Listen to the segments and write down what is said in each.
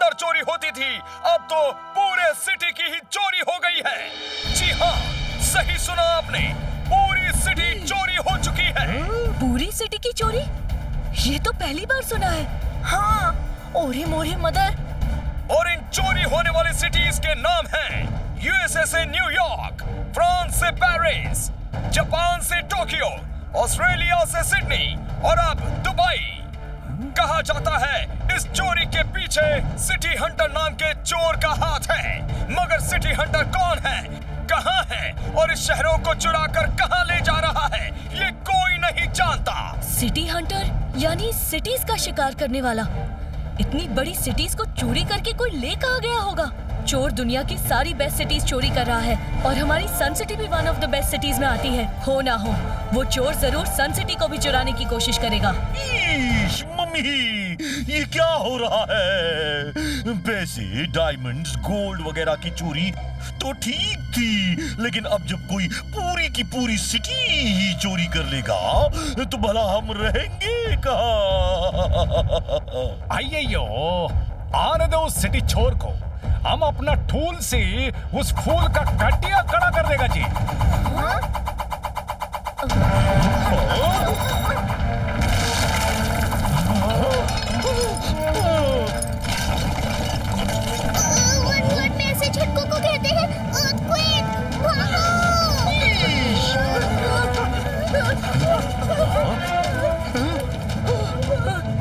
अंदर चोरी होती थी, अब तो पूरे सिटी की ही चोरी हो गई है। जी हाँ, सही सुना आपने, पूरी सिटी चोरी हो चुकी है। पूरी सिटी की चोरी? ये तो पहली बार सुना है। हाँ, ओरे मोरे मदर। और इन चोरी होने वाली सिटीज के नाम हैं यूएसए से न्यूयॉर्क, फ्रांस से पेरिस, जापान से टोक्यो, ऑस्ट्रेलिया से सिडनी और अब दुबई। कहा जाता है इस चोरी के पीछे सिटी हंटर नाम के चोर का हाथ है, मगर सिटी हंटर कौन है, कहां है और इस शहरों को चुराकर कहां ले जा रहा है, ये कोई नहीं जानता। सिटी हंटर यानी सिटीज का शिकार करने वाला। इतनी बड़ी सिटीज को चोरी करके कोई ले कहां गया होगा? चोर दुनिया की सारी बेस्ट सिटीज चोरी कर रहा है और हमारी सन सिटी भी one of the best cities में आती है। हो ना हो, वो चोर जरूर सन सिटी को भी चुराने की कोशिश करेगा। मम्मी, ये क्या हो रहा है? पैसे, डायमंड्स, गोल्ड वगैरह की चोरी तो ठीक थी, लेकिन अब जब कोई पूरी की पूरी सिटी ही चोरी कर लेगा तो भला हम रहेंगे कहाँ? आइयो, आने दो उस सिटी चोर को। हम अपना टूल से उस फूल का कटिया खड़ा कर देगा जी। झटकों को कहते हैं earthquake,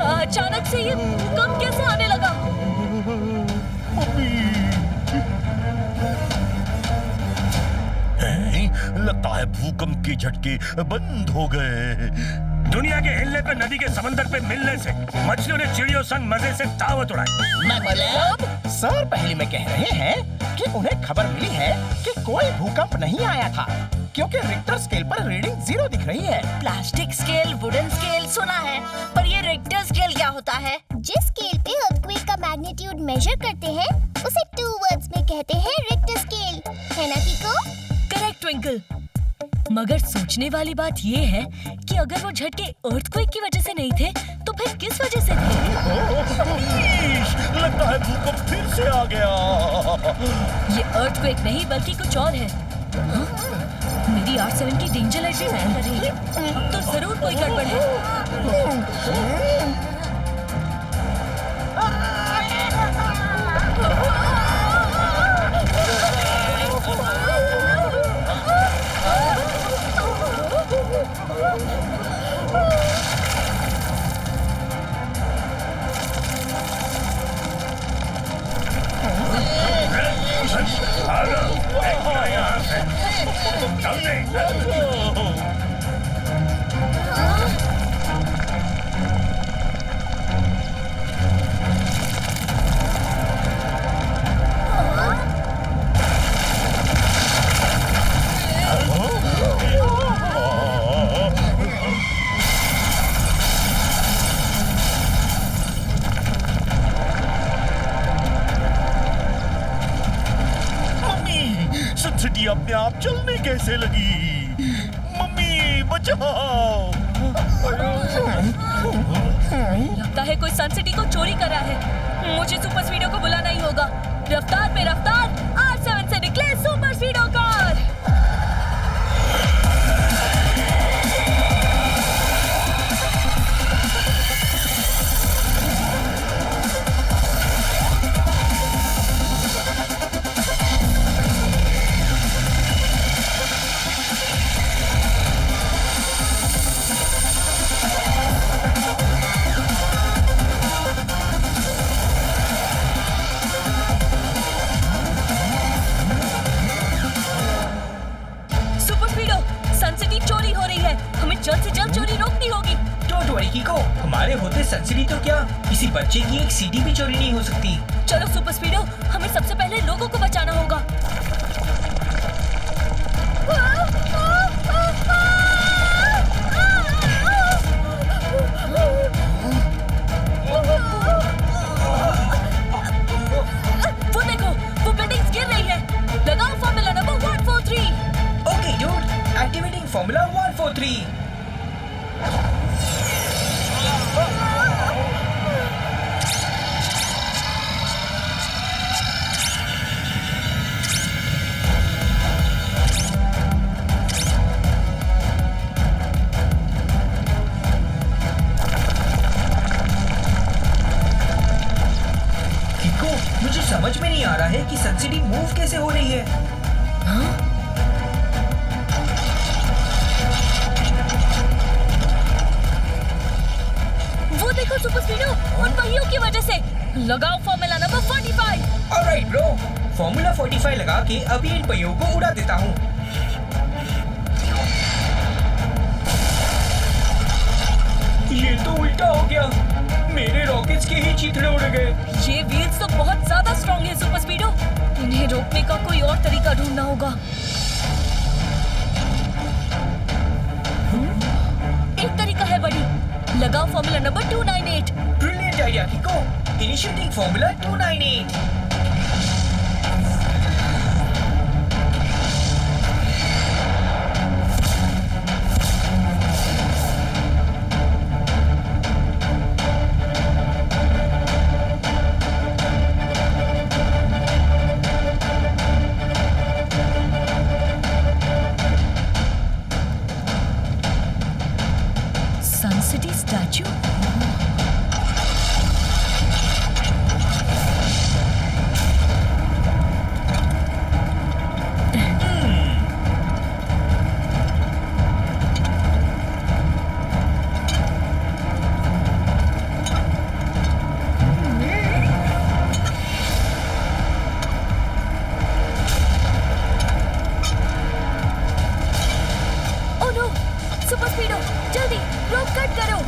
अचानक से ये भूकंप कैसे आने लगा? लगता है भूकंप के झटके बंद हो गए। दुनिया के हिलने पे, नदी के समंदर पे मिलने से मछलियों ने चिड़ियों संग मजे से दावत उड़ाई। मतलब सर पहले में कह रहे हैं कि उन्हें खबर मिली है कि कोई भूकंप नहीं आया था, क्योंकि रिक्टर स्केल पर रीडिंग 0 दिख रही है। प्लास्टिक स्केल, वुडन स्केल सुना है, पर ये रिक्टर स्केल क्या होता है? जिस स्केल पे अर्थक्वेक का मैग्नीट्यूड मेजर करते हैं, उसे 2 वर्ड्स में कहते हैं रिक्टर स्केल, है ना कीको? Correct twinkle. मगर सोचने वाली बात ये है कि अगर वो झटके अर्थक्वेक की वजह से नहीं थे, तो फिर किस वजह से थे? लगता है भूकंप फिर से आ गया। ये अर्थक्वेक नहीं बल्कि कुछ और है। हाँ? मेरी 8-7 की डेंजर लाइट भी फैल कर रही है। अब तो जरूर कोई गड़बड़ है। सिटी अपने आप चलने कैसे लगी? मम्मी बचाओ! लगता है कोई सन सिटी को चोरी करा है। मुझे सुपर स्पीडो को बुलाना ही होगा। रफ्तार पे रफ्तार, 8-7 से निकले सुपर स्पीडो कार। जल्द से जल्द चोरी रोकनी होगी। डोंट वरी कीको, हमारे होते सनसिटी तो क्या, किसी बच्चे की एक सीडी भी चोरी नहीं हो सकती। चलो सुपर स्पीडो, हमें सबसे पहले लोगों को बचाना होगा। वो देखो, वो बिल्डिंग्स गिर रही है। लगाओ formula number 143। Okay dude, activating formula 143। समझ में नहीं आ रहा है कि सन सिटी मूव कैसे हो रही है। वो देखो सुपर स्पीडो, उन पहियों की वजह से। लगाओ formula number 45। Alright bro, formula 45 लगा के अभी इन पहियों को उड़ा देता हूँ। ये तो उल्टा हो गया, मेरे रॉकेट्स के ही चीथड़े उड़ गए। ये व्हील्स तो बहुत ज्यादा स्ट्रॉन्ग है सुपर स्पीडो, इन्हें रोकने का कोई और तरीका ढूंढना होगा। एक तरीका है बड़ी, लगाओ formula number 298। Brilliant idea Kicko, initiating formula 298। Sun City statue. Oh no, Super Speedo, जल्दी रोप कट करो।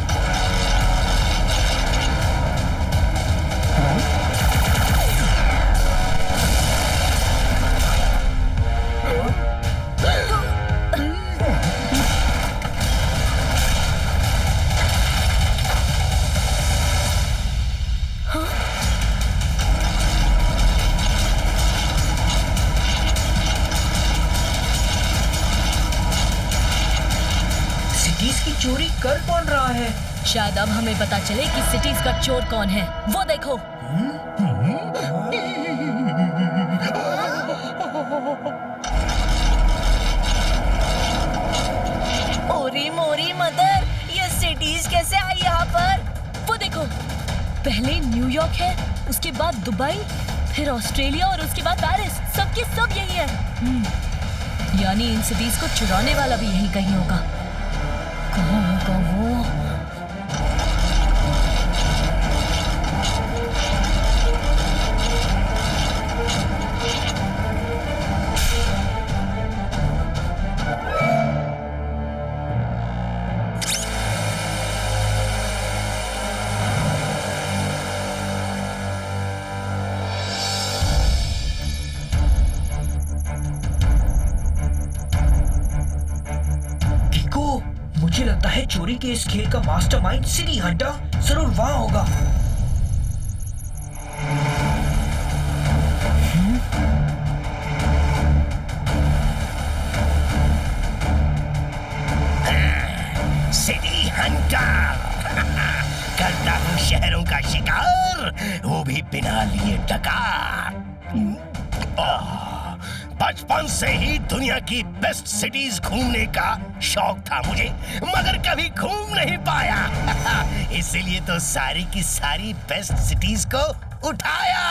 सिटीज की चोरी कर कौन रहा है? शायद अब हमें पता चले कि सिटीज का चोर कौन है। वो देखो। ओरी मोरी मदर, ये सिटीज कैसे आई यहाँ पर? वो देखो, पहले न्यूयॉर्क है, उसके बाद दुबई, फिर ऑस्ट्रेलिया और उसके बाद पेरिस। सबके सब यही है। यानी इन सिटीज को चुराने वाला भी यही कहीं होगा। कहाँ होगा वो? मुझे लगता है चोरी के इस खेल का मास्टरमाइंड सिटी हंटर जरूर वहां होगा। सिटी हंटर करता हूँ शहरों का शिकार, वो भी बिना लिए डकार। बचपन से ही दुनिया की बेस्ट सिटीज घूमने का शौक था मुझे, मगर कभी घूम नहीं पाया। इसीलिए तो सारी की सारी बेस्ट सिटीज को उठाया।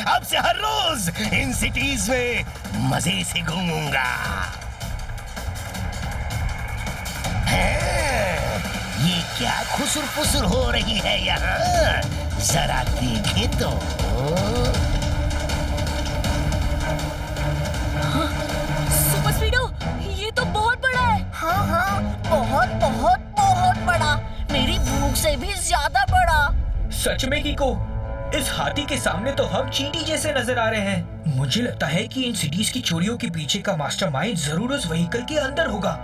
अब से हर रोज इन सिटीज में मजे से घूमूंगा। ये क्या खुसुर फुसुर हो रही है यहाँ, जरा देखे तो। सुपर स्पीडो, ये तो बहुत बड़ा है। हाँ हाँ, बहुत बहुत बहुत बड़ा, मेरी भूख से भी ज्यादा बड़ा। सच में कीको, इस हाथी के सामने तो हम चींटी जैसे नजर आ रहे हैं। मुझे लगता है कि इन सिटीज की चोरियों के पीछे का मास्टरमाइंड जरूर उस व्हीकल के अंदर होगा।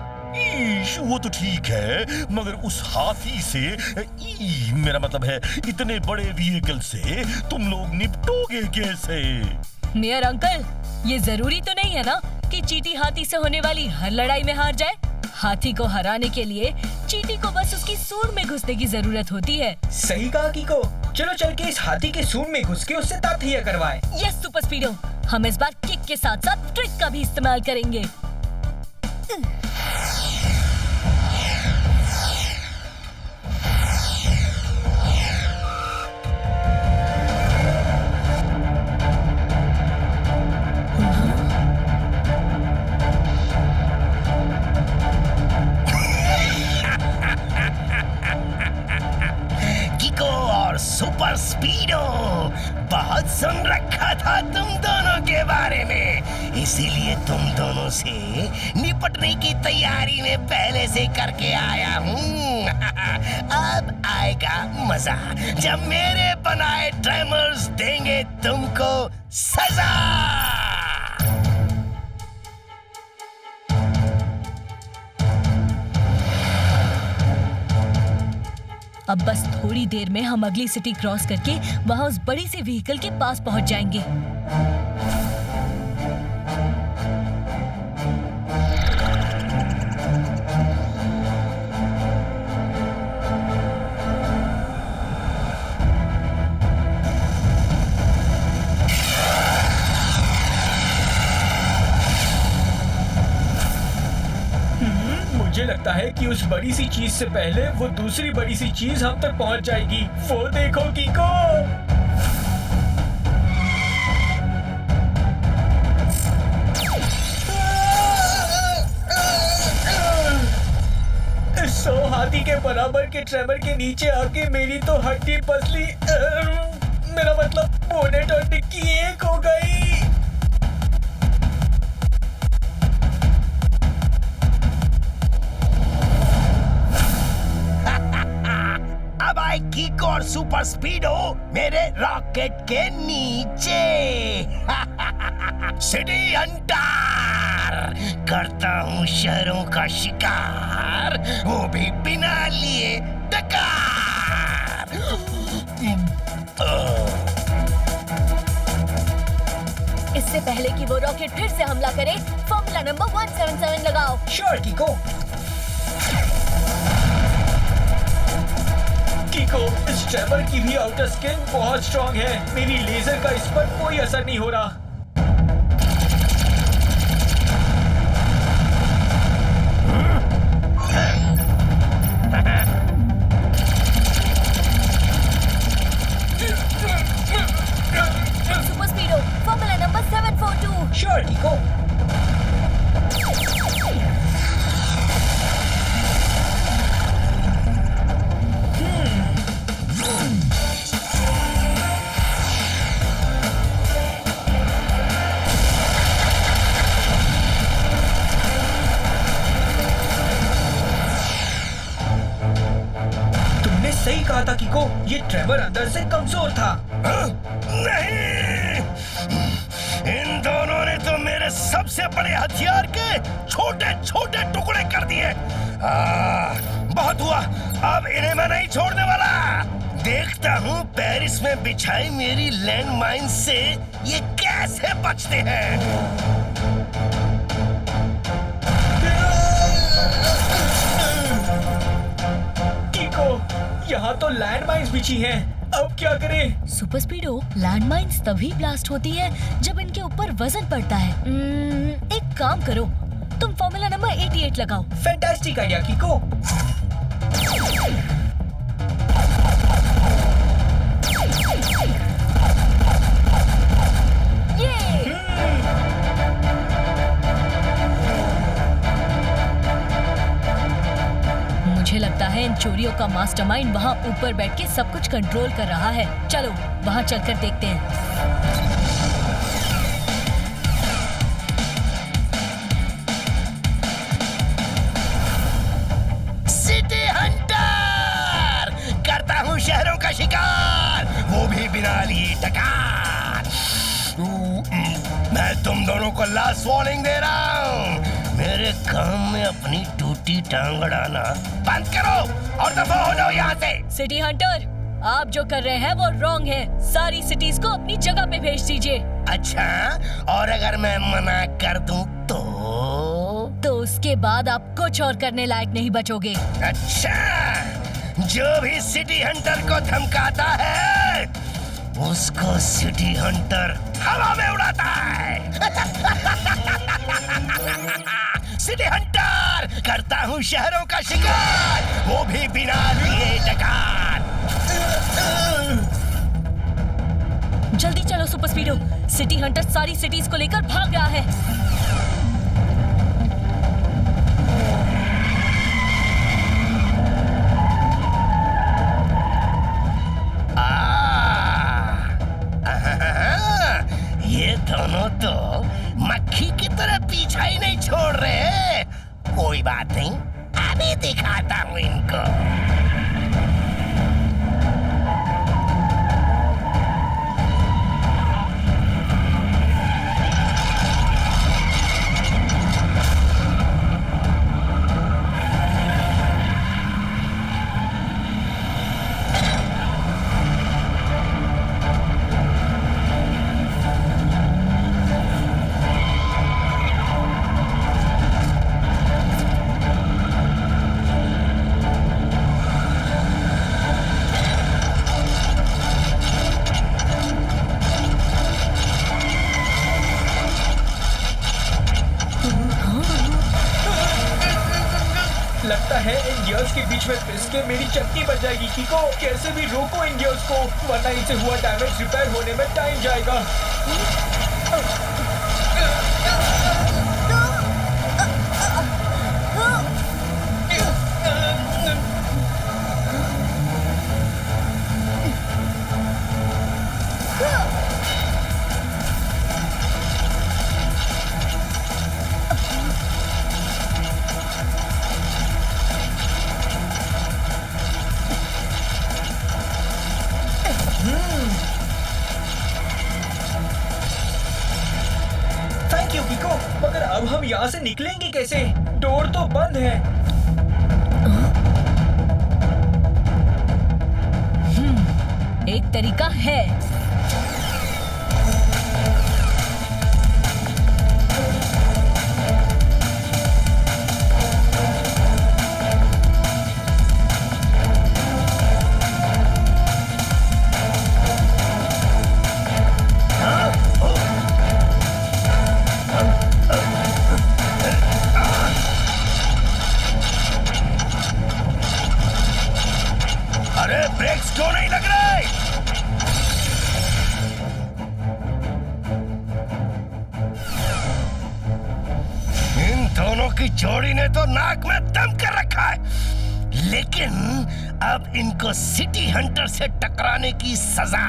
वो तो ठीक है, मगर उस हाथी से मेरा मतलब है इतने बड़े व्हीकल से तुम लोग निपटोगे कैसे? मेयर अंकल, ये जरूरी तो नहीं है ना कि चींटी हाथी से होने वाली हर लड़ाई में हार जाए। हाथी को हराने के लिए चींटी को बस उसकी सूंड में घुसने की जरूरत होती है। सही कहा कीको, चलो चल के इस हाथी के सूंड में घुस के उससे तातैया करवाएं। यस सुपर स्पीडो, हम इस बार किक के साथ साथ ट्रिक का भी इस्तेमाल करेंगे। बहुत सुन रखा था तुम दोनों के बारे में, इसीलिए तुम दोनों से निपटने की तैयारी में पहले से करके आया हूँ। अब आएगा मजा जब मेरे बनाए ट्रेमर्स देंगे तुमको सजा। अब बस थोड़ी देर में हम अगली सिटी क्रॉस करके वहां उस बड़ी सी व्हीकल के पास पहुंच जाएंगे। मुझे लगता है कि उस बड़ी सी चीज से पहले वो दूसरी बड़ी सी चीज हम तक पहुंच जाएगी। वो देखो कीको। सो हाथी के बराबर के ट्रेमर के नीचे आके मेरी तो हड्डी पसली, मेरा मतलब बोनेट और डिक्की एक हो गई। कीको और सुपर स्पीडो मेरे रॉकेट के नीचे। सिटी हंटर करता हूँ शहरों का शिकार, वो भी बिना लिए टकार। इससे पहले कि वो रॉकेट फिर से हमला करे, फॉर्मूला नंबर 177 लगाओ। श्योर कीको। कीको, इस ट्रेवर की भी आउटर स्किन बहुत स्ट्रांग है। मेरी लेजर का इस पर कोई असर नहीं हो रहा। Super Speedo, formula number 742। Sure कीको। सही कहा था कीको, ये ट्रेवर अंदर से कमजोर था। नहीं, इन दोनों ने तो मेरे सबसे बड़े हथियार के छोटे छोटे टुकड़े कर दिए। बहुत हुआ, अब इन्हें मैं नहीं छोड़ने वाला। देखता हूँ पेरिस में बिछाई मेरी लैंड माइन से ये कैसे बचते हैं। यहाँ तो लैंड माइन्स बिछी हैं। अब क्या करें? सुपर स्पीडो, लैंड माइन्स तभी ब्लास्ट होती है जब इनके ऊपर वजन पड़ता है। एक काम करो, तुम फॉर्मूला नंबर 88 लगाओ। Fantastic idea कीको। मुझे लगता है इन चोरियों का मास्टरमाइंड वहाँ ऊपर बैठ के सब कुछ कंट्रोल कर रहा है। चलो वहाँ चलकर देखते हैं। सिटी हंटर करता हूँ शहरों का शिकार, वो भी बिना लिए टकार। मैं तुम दोनों को लास्ट वार्निंग दे रहा हूँ, मेरे काम में अपनी टूटी टांग अड़ाना बंद करो और दफा हो जाओ यहाँ से। सिटी हंटर, आप जो कर रहे हैं वो रॉन्ग है। सारी सिटीज को अपनी जगह पे भेज दीजिए। अच्छा, और अगर मैं मना कर दूं तो उसके बाद आप कुछ और करने लायक नहीं बचोगे। अच्छा, जो भी सिटी हंटर को धमकाता है उसको सिटी हंटर हवा में उड़ाता है। सिटी हंटर करता हूँ शहरों का शिकार, वो भी बिना लिए टकार। जल्दी चलो सुपर स्पीडो, सिटी हंटर सारी सिटीज को लेकर भाग रहा है। ये दोनों तो मक्खी की तरह पीछा ही नहीं छोड़ रहे। कोई बात नहीं, अभी दिखाता हूँ इनको। लगता है इन गियर्स के बीच में फिस के मेरी चक्की बच जाएगी। किको, कैसे भी रोको इन गियर्स को, वरना इनसे हुआ डैमेज रिपेयर होने में टाइम जाएगा। थैंक यू किको, मगर अब हम यहाँ से निकलेंगे कैसे? डोर तो बंद है। एक तरीका है। अरे ब्रेक्स क्यों नहीं लग रहे? इन दोनों की जोड़ी ने तो नाक में दम कर रखा है, लेकिन अब इनको सिटी हंटर से टकराने की सजा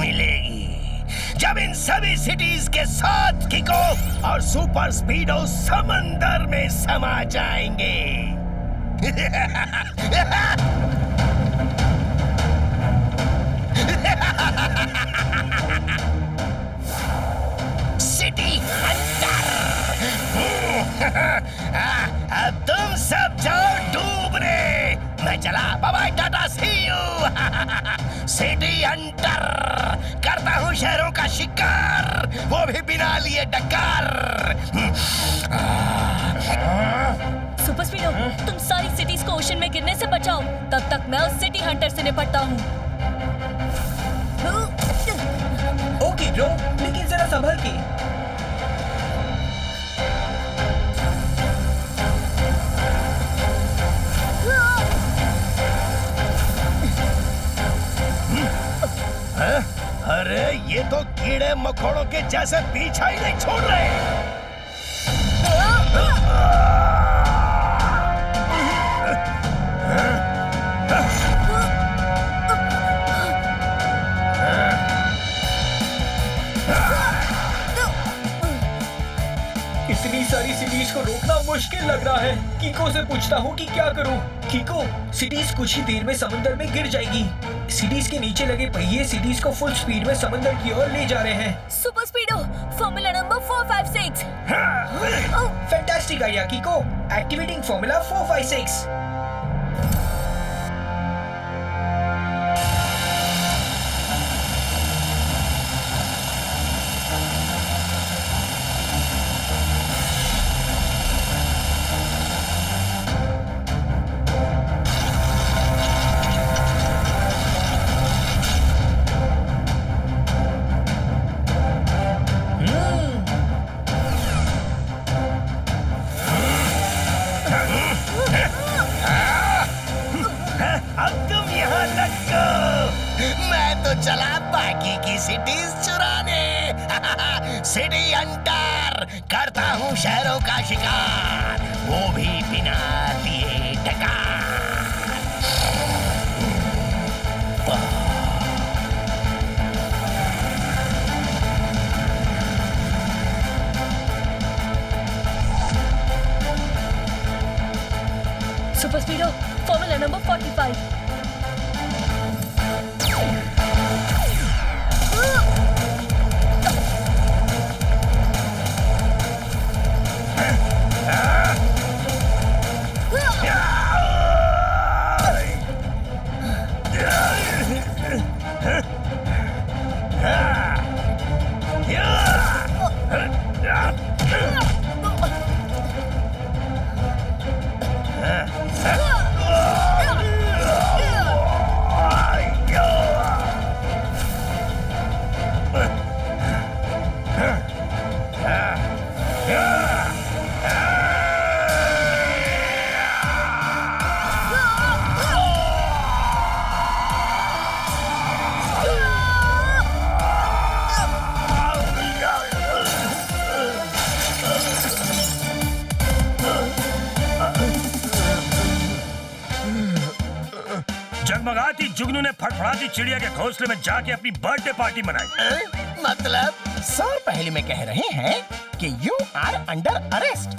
मिलेगी जब इन सभी सिटीज के साथ किको और सुपर स्पीडो समंदर में समा जाएंगे। सिटी हंटर, अब तुम सब जाओ डूबने। मैं चला, bye bye, tata, see you. City hunter, करता हूँ शहरों का शिकार, वो भी बिना लिए डकार। सुपर स्पीडो, तुम सारी सिटीज को ओशन में गिरने से बचाओ, तब तक मैं उस सिटी हंटर से निपटता हूँ। ओके ड्रो, लेकिन जरा संभल के। अरे ये तो कीड़े मकोड़ों के जैसे पीछा ही नहीं छोड़ रहे। इतनी सारी सिटीज को रोकना मुश्किल लग रहा है। कीको से पूछता हूँ कि क्या करूँ। कीको, सिटीज कुछ ही देर में समंदर में गिर जाएगी। सिटीज के नीचे लगे पहिए सिटीज को फुल स्पीड में समंदर की ओर ले जा रहे हैं। Super Speedo, formula number 456। Fantastic idea Kicko, activating formula 456। चला बाकी की सिटीज चुराने। सिटी हंटर, करता हूँ शहरों का शिकार, वो भी बिना लिए डकार। 145। जगमगाती जुगनू ने फड़फड़ाती चिड़िया के घोंसले में जाके अपनी बर्थडे पार्टी मनाई। मतलब सर पहले में कह रहे हैं कि यू आर अंडर अरेस्ट।